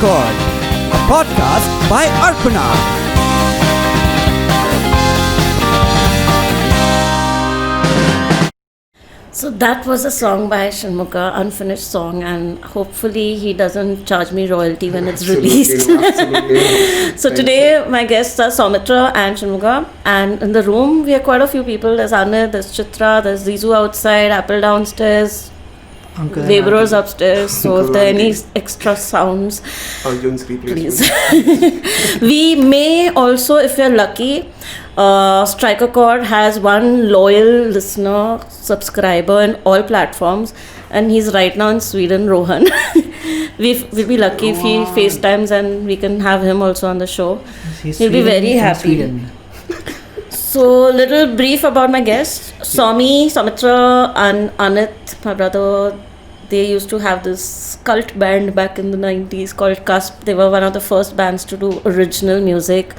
Record, a podcast by Arpana. So that was a song by Shanmugha, unfinished song, and hopefully he doesn't charge me royalty when it's released. Absolutely. So today my guests are Soumitra and Shanmugha, and in the room we are quite a few people. There's Anit, there's Chitra, there's Zizu outside, Apple downstairs, laborers upstairs. So if there are any extra sounds, Arjun's please. replacement. We may also, if you're lucky, Striker Chord has one loyal listener, subscriber in all platforms, and he's right now in Sweden, Rohan. We'll be lucky if he FaceTimes and we can have him also on the show. He'll be very happy. So, little brief about my guests. Soumitra and Anit, my brother, they used to have this cult band back in the 90s called Cusp. They were one of the first bands to do original music.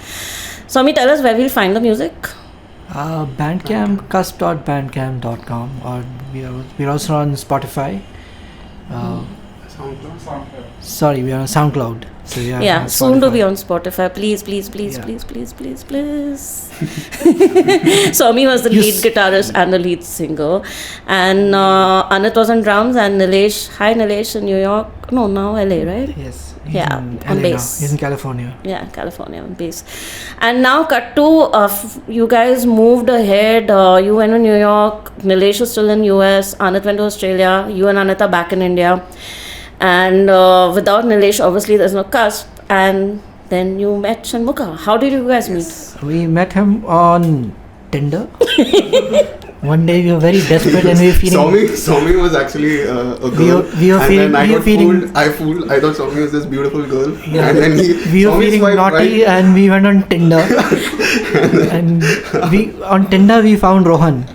Soumi, tell us where we'll find the music. Bandcamp, cusp.bandcamp.com, or we're also on Spotify. Sorry, we are on SoundCloud. So Yeah, on soon to Spotify. be on Spotify. Please. Soumi was the lead guitarist and the lead singer. And Anit was on drums, and Nilesh. Hi, Nilesh in New York. No, now LA, right? Yes. He's Yeah, in on LA bass. Now. He's in California. Yeah, California on base. And now cut to you guys moved ahead. You went to New York. Nilesh is still in US. Anit went to Australia. You and Anit are back in India. And without Nilesh, obviously there's no Cusp. And then you met Shanmugha. How did you guys meet? We met him on Tinder. One day we were very desperate and we were feeling. Soumi was actually a girl. We were and feeling. then I We were got feeling. fooled. I thought Soumi was this beautiful girl. Yeah. And then We were Soumi feeling swiped naughty right. and we went on Tinder. And on Tinder we found Rohan.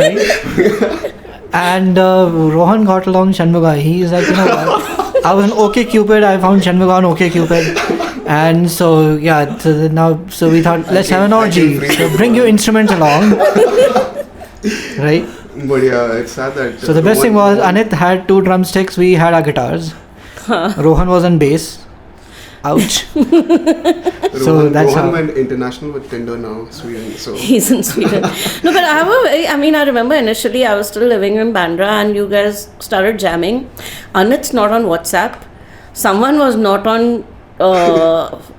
Right? And Rohan got along Shanmugha. He's like, I was on OkCupid. I found Shanmugha on OkCupid. And so so we thought, let's have an orgy. So bring your instruments along. Right? But yeah, it's sad that. So the best thing was Anit had 2 drumsticks. We had our guitars. Rohan was on bass. Ouch. So that's Rohan how. went international with Tinder now, Sweden. So He's in Sweden. No, but I remember initially I was still living in Bandra and you guys started jamming. Anit's not on WhatsApp. Someone was not on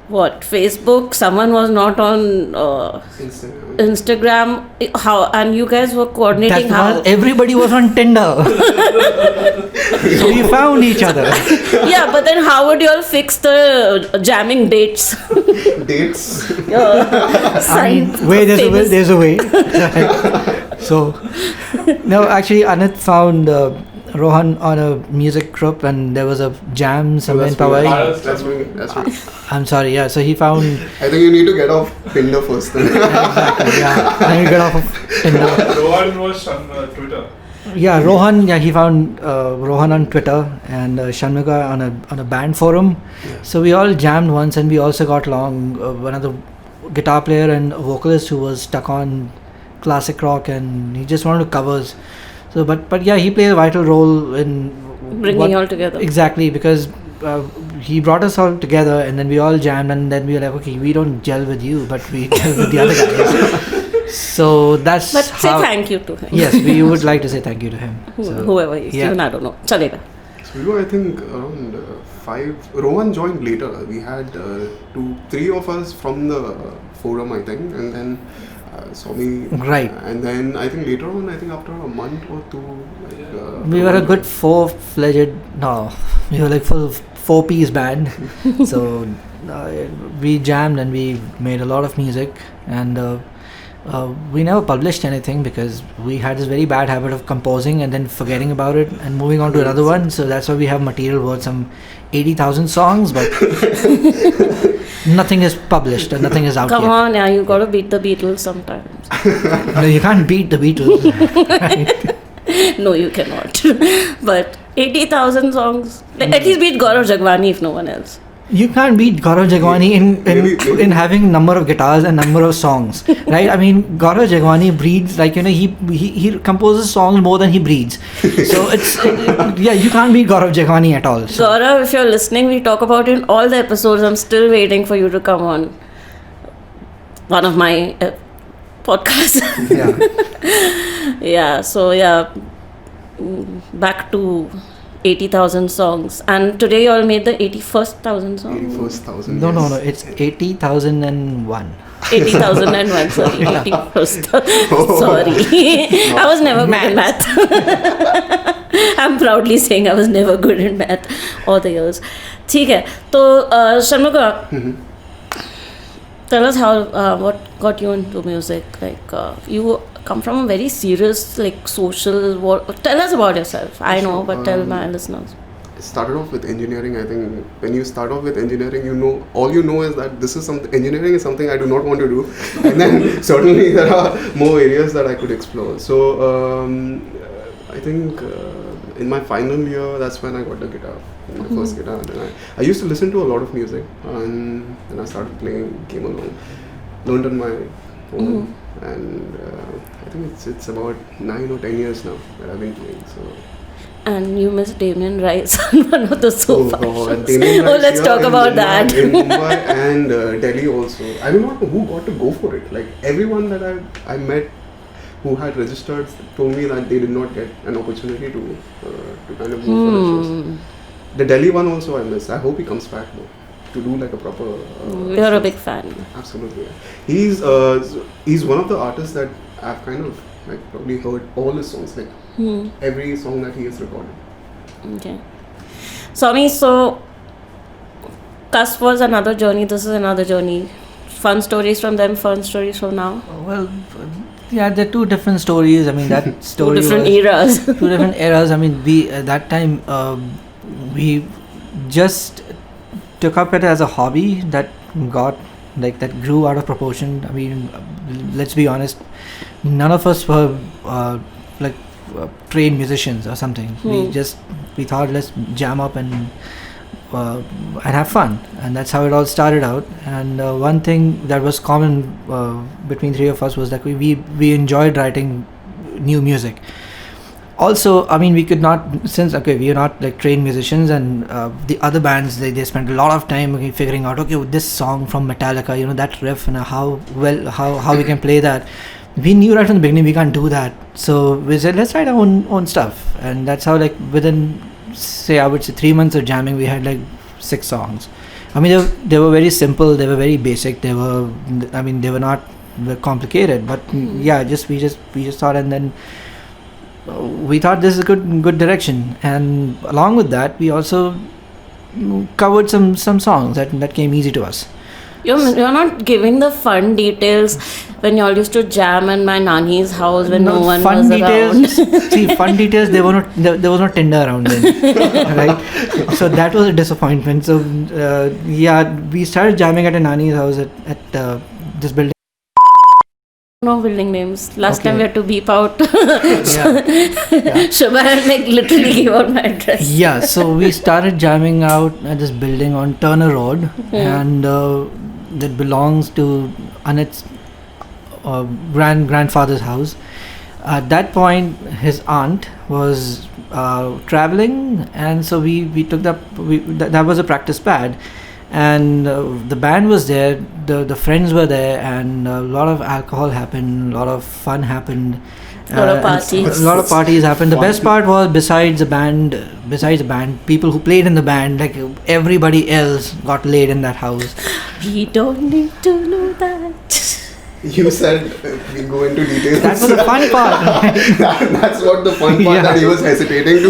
Facebook. Someone was not on Instagram. How? And you guys were coordinating how? Everybody was on Tinder. So we found each other. Yeah, but then how would you all fix the jamming dates? dates. There's a way. So, no, actually, Anit found Rohan on a music group and there was a jam somewhere in Powai. That's me. I'm sorry, yeah. So he found. I think you need to get off Tinder first. Then. Exactly, yeah. Then you get off of Tinder. Rohan was on Twitter. Yeah, Rohan. Yeah, he found Rohan on Twitter and Shanmugha on a band forum. Yeah. So we all jammed once, and we also got along. One of the guitar player and vocalist who was stuck on classic rock, and he just wanted to covers. So, but yeah, he played a vital role in Bringing you all together. Exactly, because he brought us all together, and then we all jammed, and then we were like, okay, we don't gel with you, but we gel with the other guys. So that's But say how. thank you to him. Yes, we would like to say thank you to him. So, Whoever he is. yeah. Even I don't know. Chalega. So we were, I think, around 5. Rohan joined later. We had 3 of us from the forum, I think, and then Soumi. Right. And then I think later on, after a month or 2, we were a good we were like full 4-piece band. So we jammed and we made a lot of music, and we never published anything because we had this very bad habit of composing and then forgetting about it and moving on to another one. So that's why we have material worth some 80,000 songs, but nothing is published and nothing is out Come yet. on, yeah, you gotta beat the Beatles sometimes. No, you can't beat the Beatles. Right? No, you cannot. But 80,000 songs. At least beat Gaurav Jagwani if no one else. You can't beat Gaurav Jagwani Maybe. in having number of guitars and number of songs, right? I mean, Gaurav Jagwani breathes like, he composes songs more than he breathes. So you can't beat Gaurav Jagwani at all. So. Gaurav, if you're listening, we talk about it in all the episodes. I'm still waiting for you to come on one of my podcasts. Yeah. Back to 80,000 songs. And today you all made the 81,000 songs. 81,000. No, it's 80,001. 80,001, sorry. 81st. Sorry. I was never good in math. I'm proudly saying I was never good in math all the years. ठीक है, तो Shanmugha, tell us how what got you into music. Like you come from a very serious, like social. Tell us about yourself. I know, but tell my listeners. I started off with engineering. I think when you start off with engineering, all you know is that this is something. Engineering is something I do not want to do, and then certainly there are more areas that I could explore. So I think in my final year, that's when I got the guitar, my first guitar. And then I used to listen to a lot of music, and then I started playing, came along, learned on my own, and I think it's about 9 or 10 years now that I've been playing. So. And you miss Damien Rice on one of the sofas. Oh God, Damien Rice, let's talk about that. In Mumbai and Delhi also. I do not know who got to go for it. Like everyone that I met who had registered told me that they did not get an opportunity to kind of go for the shows. The Delhi one also I missed. I hope he comes back though to do like a proper. You're a big fan. Absolutely. He's one of the artists that I've kind of like probably heard all his songs, like every song that he has recorded. Okay. Swami, so Cusp was another journey. This is another journey. Fun stories from them. Fun stories from now. Well, yeah, they're two different stories. I mean, that story Two different was eras. two different eras. I mean, we at that time we just took up it as a hobby that grew out of proportion. I mean, let's be honest, none of us were trained musicians or something. We thought let's jam up and have fun, and that's how it all started out. And one thing that was common between three of us was that we enjoyed writing new music. Also, I mean, we could not, we are not like trained musicians, and the other bands they spent a lot of time figuring out this song from Metallica, that riff and how we can play that. We knew right from the beginning we can't do that, so we said let's write our own stuff, and that's how within I would say 3 months of jamming we had 6 songs. I mean they were very simple, they were very basic, they were not complicated, but we just thought, and then we thought this is a good direction, and along with that we also covered some songs that came easy to us. You're not giving the fun details when y'all used to jam in my nanny's house when no one fun was details, around. See, fun details, there was no Tinder around then, right? So that was a disappointment. So we started jamming at a nanny's house at this building. No building names. Last Okay. time we had to beep out. Yeah. Shubha had literally gave out my address. Yeah, so we started jamming out at this building on Turner Road, and that belongs to Anit's grandfather's house. At that point, his aunt was traveling, and so we took that was a practice pad, and the band was there, the friends were there, and a lot of alcohol happened, a lot of fun happened. A lot of parties. A lot of parties happened. The best part was besides the band, people who played in the band, everybody else got laid in that house. We don't need to know that. You said we go into details. That was the fun part. That's what the fun part that he was hesitating to.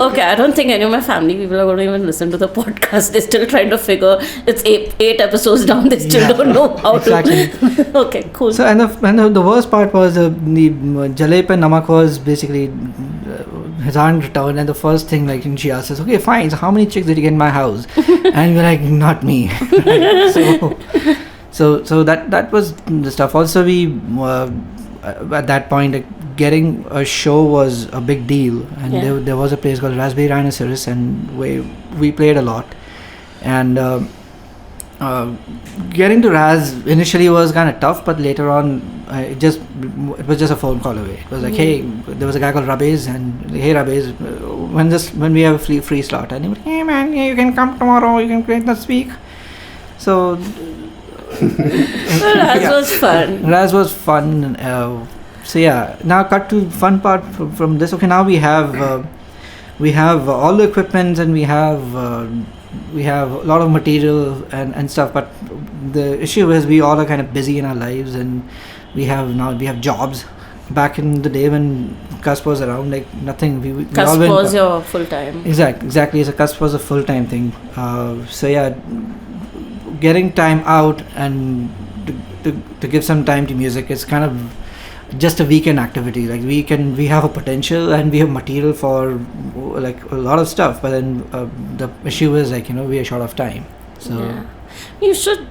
Okay, I don't think any of my family people are going to even listen to the podcast. They're still trying to figure. It's eight episodes down. They still don't know how to. Okay, cool. So and the worst part was the Jalep and Namak was basically his aunt returned, and the first thing she asked us, okay, fine, so how many chicks did you get in my house? And we're like, not me. So that was the stuff. Also, we at that point getting a show was a big deal, and Yeah. there was a place called Raspberry Rhinoceros, and we played a lot, and getting to Raz initially was kind of tough, but later on it was just a phone call away. It was like, hey, there was a guy called Rabez, and hey Rabez, when we have a free slot, and he was like, hey man, you can come tomorrow, you can play this week. So Well, Raz was fun. Raz was fun. So yeah, now cut to fun part from this. Okay, now we have all the equipment, and we have a lot of material and stuff. But the issue is we all are kind of busy in our lives, and we have jobs. Back in the day when Cusp was around, like nothing. We Cusp all went, was your full time. Exactly. So Cusp was a full time thing. So yeah, getting time out and to give some time to music is kind of just a weekend activity. Like we have a potential and we have material for like a lot of stuff, but then the issue is like we are short of time. So Yeah. You should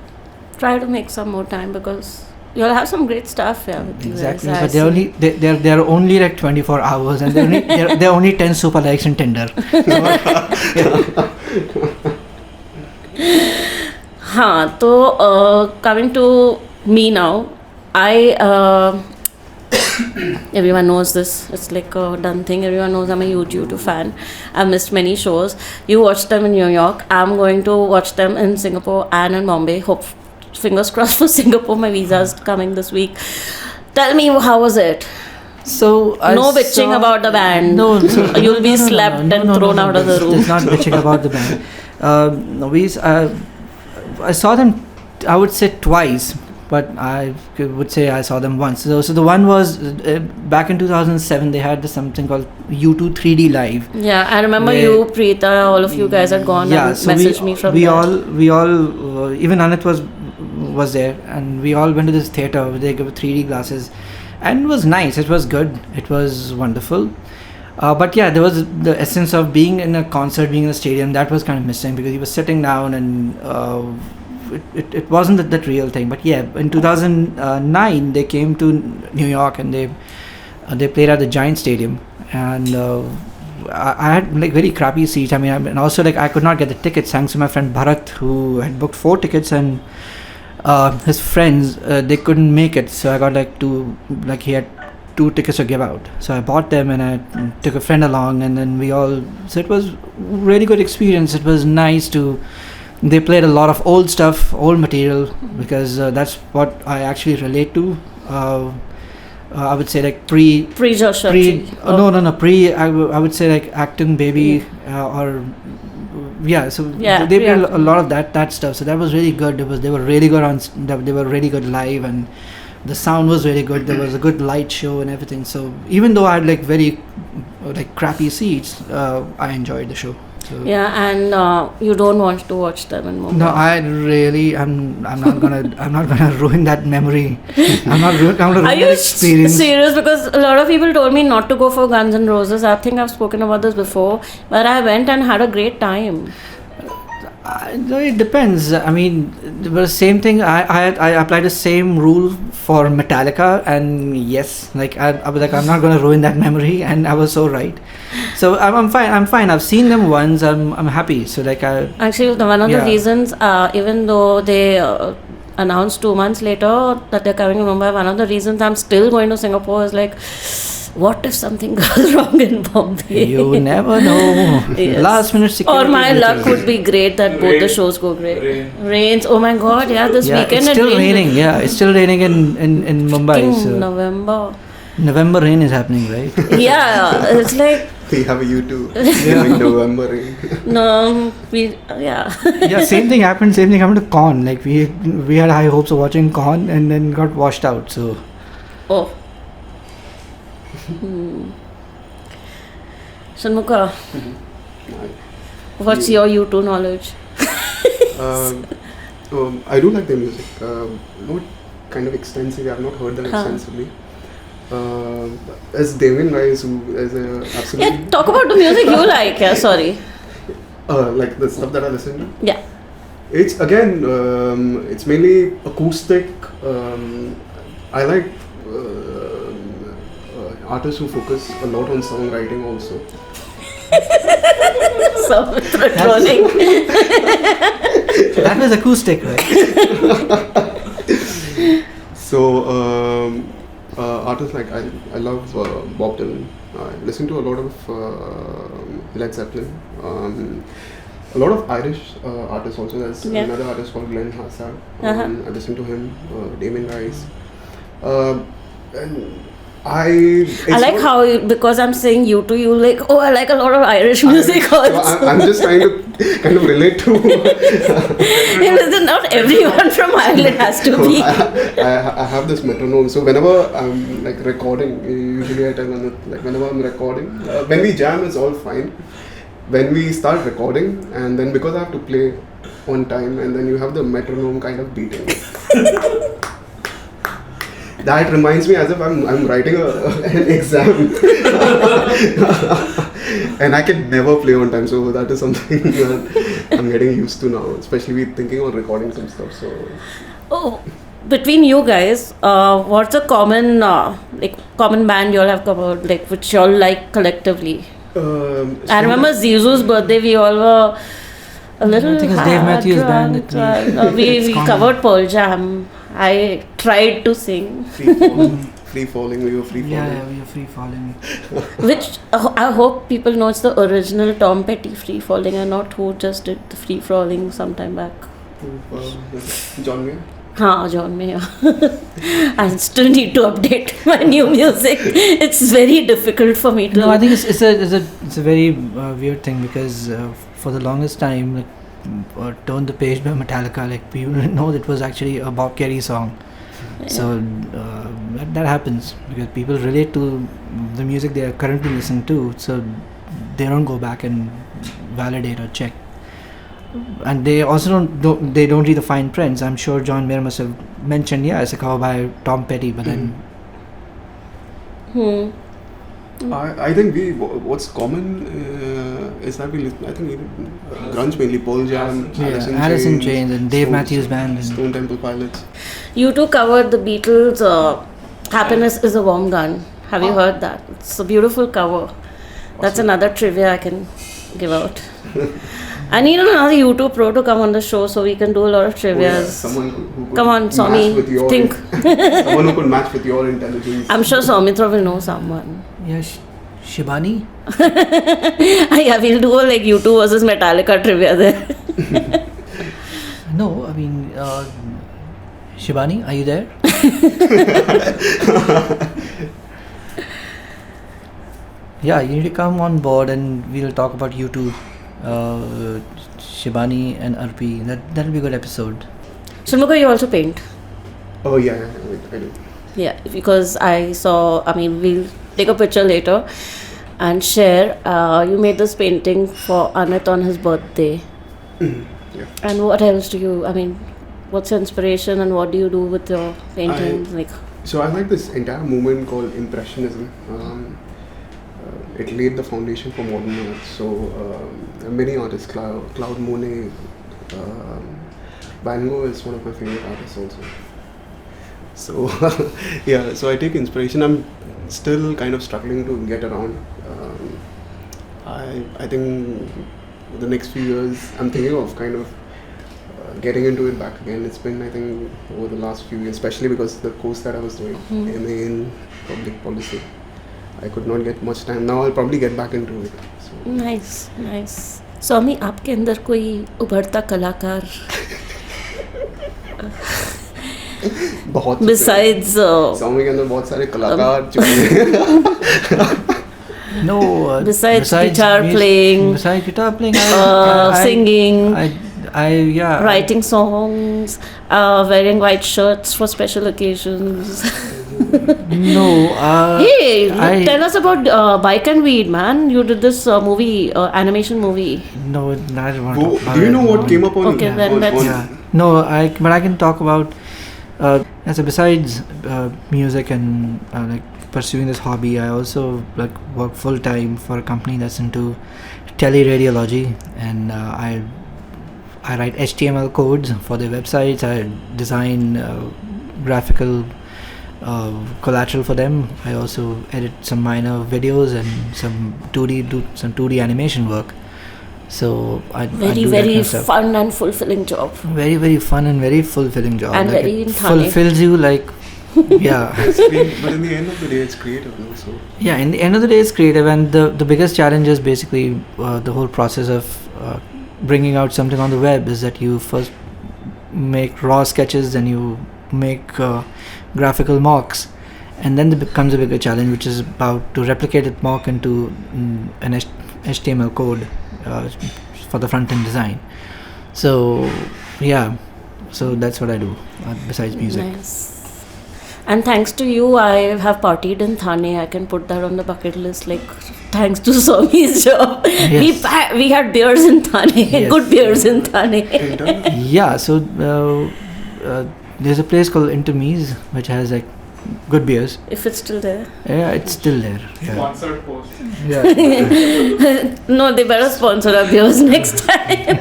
try to make some more time because you'll have some great stuff here with exactly, you guys. but they're only like 24 hours, and they're only 10 super likes in Tinder. So coming to me now, everyone knows this. It's like a done thing. Everyone knows I'm a YouTube fan. I've missed many shows. You watched them in New York. I'm going to watch them in Singapore and in Bombay. Fingers crossed for Singapore. My visa's coming this week. Tell me, how was it? So No bitching about the band. No, You'll be slapped and thrown out of the room. It's not bitching about the band. I saw them, I would say twice, but I would say I saw them once. So the one was back in 2007. They had something called U2 3D Live. Yeah, I remember Where- you, Preeta, all of you guys had gone and so messaged me from we there. all even Anit was there, and we all went to this theater where they gave 3D glasses, and it was nice. It was good. It was wonderful. But yeah, there was the essence of being in a concert, being in a stadium, that was kind of missing because you were sitting down and it wasn't that real thing. But yeah, in 2009 they came to New York and they played at the Giant Stadium, and I had like very crappy seats. I mean, and also like I could not get the tickets thanks to my friend Bharat, who had booked 4 tickets, and his friends they couldn't make it, so I got he had 2 tickets to give out, so I bought them and I took a friend along, and then so it was really good experience. It was nice they played a lot of old stuff, old material, because that's what I actually relate to. I would say like Pre-Joshua. I would say like Acton Baby or so Yeah, they played pre-Acton. a lot of that stuff, so that was really good. They were really good they were really good live, and the sound was really good. There was a good light show and everything. So even though I had like very like crappy seats, I enjoyed the show. So Yeah, and you don't want to watch them in Mumbai. no, I'm not gonna ruin that memory. I'm not gonna ruin Are you that experience. serious? Because a lot of people told me not to go for Guns N' Roses. I think I've spoken about this before, but I went and had a great time. No, it depends. I mean, the same thing. I applied the same rule for Metallica, and yes, like I was like, I'm not gonna ruin that memory, and I was so right. So I'm fine. I've seen them once. I'm happy. So like Actually, one of the Yeah. reasons, even though they announced 2 months later that they're coming to Mumbai, one of the reasons I'm still going to Singapore is like, what if something goes wrong in Bombay? you never know. Yes. Last minute security. Or my luck glitches. would be great that both the Rain. shows go great. Rain. Rains. Oh my God! Yeah, this Yeah, weekend it's it still rained. raining. Yeah, it's still raining in Mumbai. Fucking So November. November rain is happening, right? Yeah, it's like We have a YouTube during November rain. no, yeah. Yeah, same thing happened to Con. Like we had high hopes of watching Con and then got washed out. So Oh. Shanmukha, what's your U2 knowledge? I do like their music. Not kind of extensively. I've not heard them Huh. extensively. As Devin guys who is a absolutely Yeah, talk about the music you like. Yeah, sorry. like the stuff that I listen to. Yeah. It's again, it's mainly acoustic. I like artists who focus a lot on songwriting also. So trolling. That was acoustic, right? So artists like I love Bob Dylan. I listen to a lot of Led Zeppelin. A lot of Irish artists also. There's another artist called Glenn Hassard. I listen to him. Damien Rice. And I like how because I'm saying U2, you like, oh, I like a lot of Irish music also. I'm just trying to kind of relate to. Not everyone from Ireland has to be. I have this metronome, so whenever I'm like recording, usually I tell them like whenever I'm recording, when we jam it's all fine. When we start recording, and then because I have to play on time, and then you have the metronome kind of beating. That reminds me as if I'm writing an exam. And I can never play on time, so that is something that I'm getting used to now, especially thinking on recording some stuff. So, between you guys, what's a common common band you all have covered, like which you all like collectively? I remember Zizou's birthday. We all were a little. I think it's Dave Matthews Band. We covered Pearl Jam. I tried to sing. Free falling, we were free falling. Yeah, we were free falling. Which I hope people know it's the original Tom Petty Free Falling and not who just did the Free Falling some time back. John Mayer? John Mayer. I still need to update my new music. It's very difficult for me to. No, I think it's a very weird thing because for the longest time, like, Turn the Page by Metallica, like people didn't know it was actually a Bob Kerry song. Yeah. So that happens because people relate to the music they are currently listening to, so they don't go back and validate or check. And they also don't read the fine prints. I'm sure John Mayer must have mentioned, it's a cover by Tom Petty, but then. I think what's common is that we grunge mainly, Pearl Jam, Alice in Chains and Dave Matthews Band and Stone Temple Pilots. You two covered the Beatles' Happiness is a Warm Gun. Have you heard that? It's a beautiful cover. That's another trivia I can give out. I need another YouTube pro to come on the show so we can do a lot of trivia. Someone who could come on, Swami, think. Someone who could match with your intelligence. I'm sure Soumitra will know someone. Yeah, Shibani? Yeah, we'll do like U2 versus Metallica trivia there. No, I mean, Shibani, are you there? Yeah, you need to come on board and we'll talk about U2, Shibani and Arpi. That'll be a good episode. Shanmuga, you also paint? Oh yeah, I do. Yeah, because we'll take a picture later and share. You made this painting for Anit on his birthday. Yeah. And what else do you, what's your inspiration and what do you do with your paintings? So I like this entire movement called Impressionism. It laid the foundation for modern art. So many artists, Claude Monet, Van Gogh is one of my favorite artists also. So so I take inspiration. I'm still kind of struggling to get around. I think the next few years I'm thinking of kind of getting into it back again. It's been, I think, over the last few years, especially because the course that I was doing, MA in Public Policy, I could not get much time. Now I'll probably get back into it. So. Nice. स्वामी, आपके अंदर कोई उभरता कलाकार बहुत besides स्वामी के अंदर बहुत सारे कलाकार चुके No, besides guitar playing, singing, writing songs, wearing white shirts for special occasions. Tell us about Bike and Weed, man. You did this movie, animation movie. No, I don't want to talk about do you know what came up on? Okay, then let's. No, but I can talk about. Besides music and pursuing this hobby, I also work full time for a company that's into teleradiology, and I write HTML codes for their websites. I design graphical collateral for them. I also edit some minor videos and some 2D animation work. So I do that Very kind of stuff. fun and fulfilling job. Very, very fun and very fulfilling job. And Like, very it in Thane. fulfills you like, yeah. But in the end of the day, it's creative, no? So Yeah, in the end of the day, it's creative, and the biggest challenge is basically the whole process of bringing out something on the web is that you first make raw sketches, then you make graphical mocks, and then there becomes a bigger challenge, which is about to replicate that mock into an HTML code for the front-end design. So, yeah, so that's what I do besides music. Nice. And thanks to you, I have partied in Thane. I can put that on the bucket list. Like, thanks to Somi's job, Yes. we had beers in Thane, Yes. good beers in Thane. Yeah, so there's a place called Intermees which has like good beers. If it's still there. Yeah, it's still there. Yeah. Sponsored post. Yeah. No, they better sponsor our beers next time.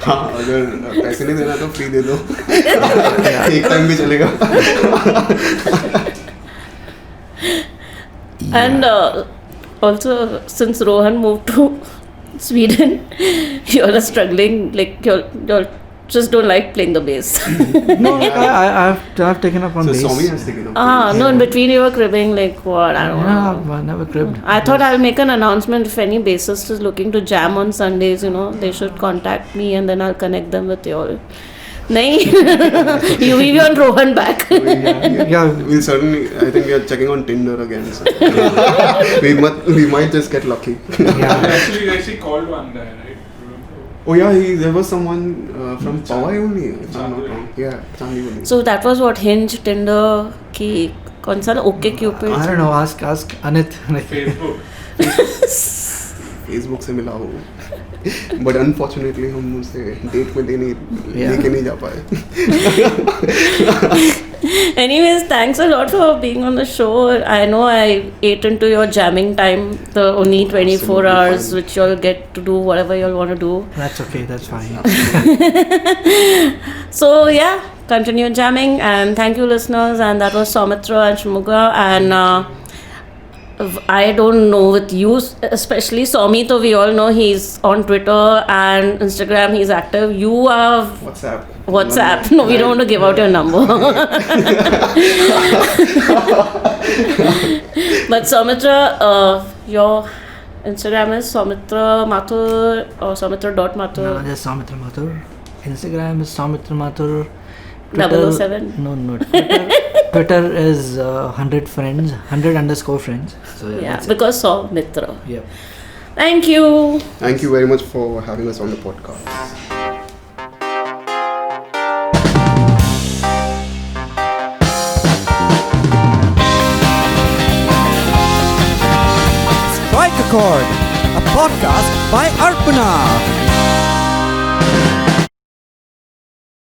हाँ अगर पैसे नहीं देना तो free दे दो एक time भी चलेगा And also, since Rohan moved to Sweden, you all are struggling. Like, you all just don't like playing the bass. No, I've taken up on so bass. Somi has taken up No, in between you were cribbing, like, what? I don't know. No, I never cribbed. I thought I'll make an announcement if any bassist is looking to jam on Sundays, they should contact me and then I'll connect them with you all. Nahi? You leave on Rohan back. Yeah. We'll certainly, I think we are checking on Tinder again. So. we might just get lucky. Yeah. You actually called one guy, right? Oh yeah, there was someone from Powai only, if I'm not wrong. Yeah, Chandivali. So that was what Hinge, Tinder, ki kaun sa OK Cupid. I don't know. Ask Anit. Facebook. Facebook से मिला हूँ. But unfortunately हम उसे date में लेके नहीं जा पाए. Anyways, thanks a lot for being on the show. I know I ate into your jamming time, the only 24 Absolutely hours fine. which you'll get to do whatever you'll want to do. That's okay. That's fine. So yeah, continue jamming and thank you listeners. And that was Soumitra and Shmuga. And I don't know with you, especially Somi, so we all know he's on Twitter and Instagram, he's active. You are WhatsApp. No, we don't want to give out your number. But Soumitra, your Instagram is Soumitra Mathur or Soumitra.Mathur. No, just Soumitra Mathur. Instagram is Soumitra Mathur. 007. No. Twitter is 100 friends, 100_ friends. So Yeah, that's it. because Soumitra. Yep. Thank you. Thank you very much for having us on the podcast. Strike a Chord, a podcast by Arpana.